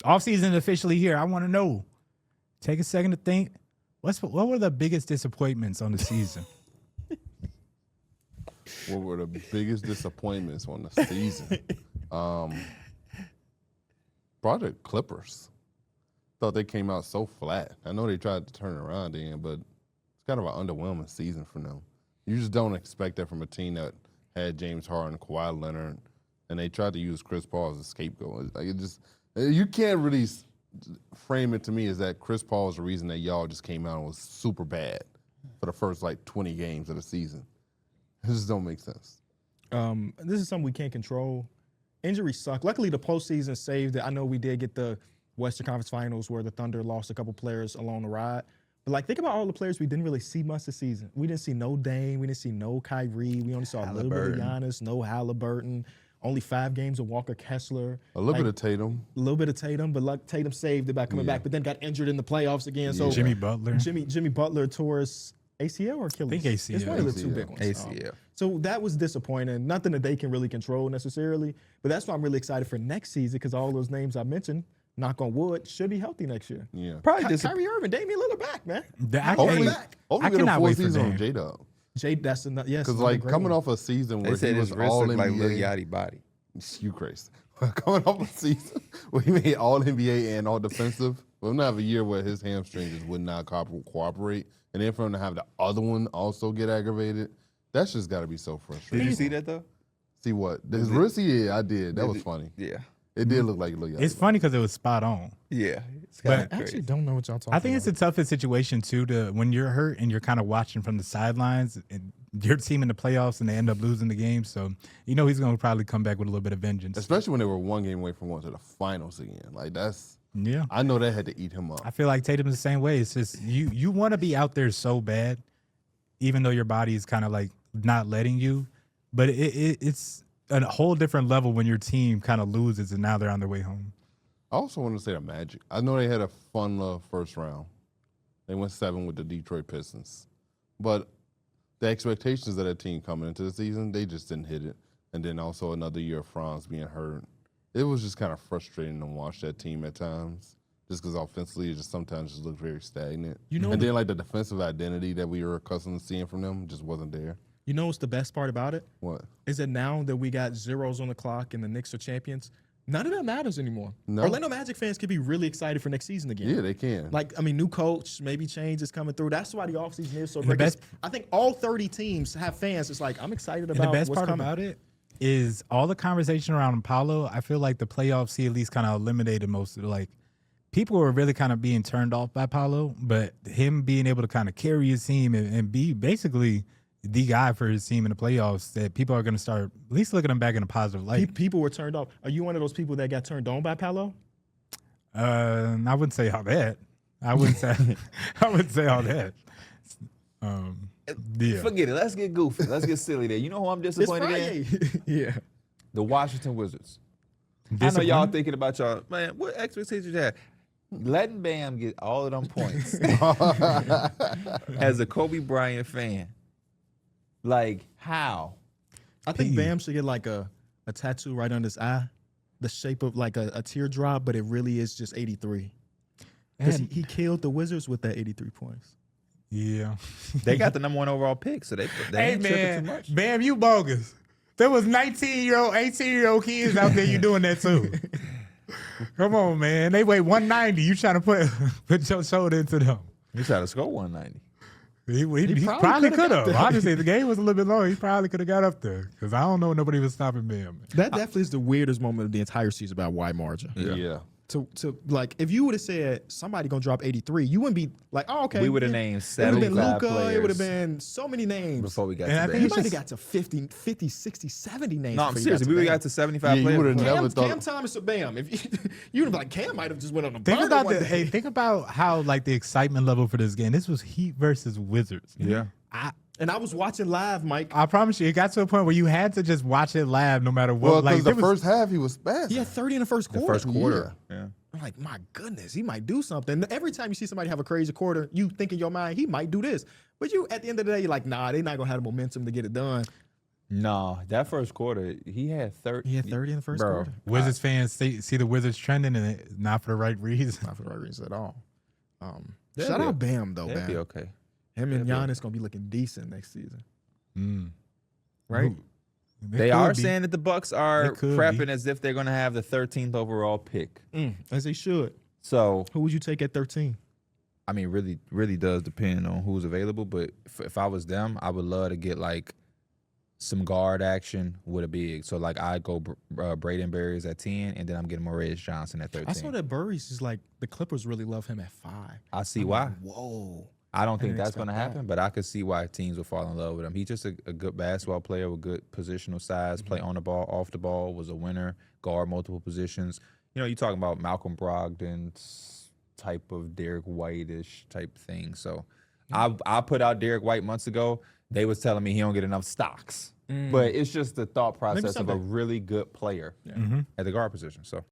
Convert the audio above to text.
Offseason officially here. I want to know. Take a second to think. What were the biggest disappointments on the season? What were the biggest disappointments on the season? Probably the Clippers. Thought they came out so flat. I know they tried to turn it around then, but it's kind of an underwhelming season for them. You just don't expect that from a team that had James Harden, Kawhi Leonard, and they tried to use Chris Paul as a scapegoat. Like you can't really frame it to me as that Chris Paul is the reason that y'all just came out and was super bad for the first 20 games of the season. It just don't make sense. This is something we can't control. Injuries suck. Luckily, the postseason saved it. I know we did get the Western Conference Finals where the Thunder lost a couple players along the ride. But think about all the players we didn't really see much this season. We didn't see no Dame. We didn't see no Kyrie. We only saw a little bit of Giannis, no Halliburton. Only 5 games of Walker Kessler. A little bit of Tatum. A little bit of Tatum, but Tatum saved it by coming back, but then got injured in the playoffs again. So Jimmy Butler. Jimmy Butler tore his ACL or Achilles? I think ACL. It's one of the 2 big ones. ACL. So that was disappointing. Nothing that they can really control necessarily. But that's why I'm really excited for next season because all those names I mentioned, knock on wood, should be healthy next year. Yeah. Probably Kyrie Irving, Damian Lillard back, man. Hopefully I get a cannot full wait for season on Dame. J-Dub. That's enough. Yes. Because coming off a season where They he said was his wrist all looked like Lil NBA. Yachty body. You crazy. Coming off a season where he made all NBA and all defensive. We'll not have a year where his hamstring just would not cooperate. And then for him to have the other one also get aggravated, that's just got to be so frustrating. Did you see that though? See what? His wrist? Yeah, I did. That was funny. Yeah. It did look like Lil Yachty. It's funny because it was spot on. Yeah. It's But kind I of actually crazy. don't know what y'all talking about. I think it's the toughest situation too when you're hurt and you're kind of watching from the sidelines and your team in the playoffs and they end up losing the game. So he's going to probably come back with a little bit of vengeance. Especially when they were 1 game away from going to the finals again. Yeah. I know that had to eat him up. I feel like Tatum's the same way. It's just you want to be out there so bad, even though your body is kind of not letting you. But it's a whole different level when your team kind of loses and now they're on their way home. I also want to say the Magic. I know they had a fun first round. They went 7 with the Detroit Pistons. But the expectations of that team coming into the season, they just didn't hit it. And then also another year of Franz being hurt. It was just kind of frustrating to watch that team at times. Just because offensively, it just sometimes just looked very stagnant. And then the defensive identity that we were accustomed to seeing from them just wasn't there. You know what's the best part about it? What? Is that now that we got zeros on the clock and the Knicks are champions, none of that matters anymore. No. Orlando Magic fans could be really excited for next season again. Yeah, they can. New coach, maybe change is coming through. That's why the offseason is so great. I think all 30 teams have fans. It's I'm excited about the best what's part coming. about it is all the conversation around Paolo. I feel like the playoffs, he at least kind of eliminated most of the, people were really kind of being turned off by Paolo, but him being able to kind of carry his team and be basically the guy for his team in the playoffs, that people are going to start at least looking at him back in a positive light. People were turned off. Are you one of those people that got turned on by Paolo? I wouldn't say all that. I wouldn't say all that. Yeah. Forget it. Let's get goofy. Let's get silly there. You know who I'm disappointed in? Yeah. The Washington Wizards. I know y'all thinking about y'all, man, what expectations you have? Letting Bam get all of them points as a Kobe Bryant fan. How? I think Bam should get a tattoo right under his eye, the shape of a teardrop, but it really is just 83. Because he killed the Wizards with that 83 points. Yeah. They got the number 1 overall pick, so they ain't tripping too much. Bam, you bogus. There was 19-year-old, 18-year-old kids out there. You doing that too? Come on, man. They weigh 190. You trying to put your shoulder into them? He tried to score 190. He probably could have. Honestly, the game was a little bit long. He probably could have got up there because I don't know nobody was stopping Bam. That definitely is the weirdest moment of the entire season about wide margin. Yeah. To if you would have said somebody gonna drop 83, you wouldn't be like, oh, okay. We would have named It would have 75 been Luka. players. It would have been so many names. Before we got And I to think You that. might have got to 50, 60, 70 names. No, I'm before you serious. got We to would have Bam. got to 75 Yeah, you players. would've before. never thought. Cam Thomas or Bam. If you'd have like Cam might have just went on a Think burner about one day. think about how the excitement level for this game. This was Heat versus Wizards. Yeah. And I was watching live, Mike. I promise you, it got to a point where you had to just watch it live no matter what. Well, because there the first half he was fast. He had 30 in the first quarter. First quarter. Yeah. I'm like, my goodness, he might do something. Every time you see somebody have a crazy quarter, you think in your mind, he might do this. But you, at the end of the day, you're like, nah, they're not going to have the momentum to get it done. No, that first quarter, he had 30. He had 30 in the first quarter. Wizards fans see the Wizards trending and not for the right reason. Not for the right reasons at all. They'll Shout be- out Bam, though, That'd be man. okay. Him and they'll be Giannis going to be looking decent next season. Right? They are saying that the Bucks are They could prepping be. as if they're going to have the 13th overall pick. As they should. So, Who would you take at 13? I mean, really does depend on who's available. But if I was them, I would love to get like some guard action with a big. So like I'd go Braden Berries at 10, and then I'm getting Moraes Johnson at 13. I saw that Burries is like the Clippers really love him at 5. I see why. Like, whoa. I don't think didn't that's going to expect happen, that. but I could see why teams will fall in love with him. He's just a good basketball player with good positional size, play on the ball, off the ball, was a winner, guard multiple positions. You know, you're talking about Malcolm Brogdon's type of Derek White-ish type thing. So I put out Derek White months ago. They was telling me he don't get enough stocks. But it's just the thought process of a someday. really good player at the guard position. So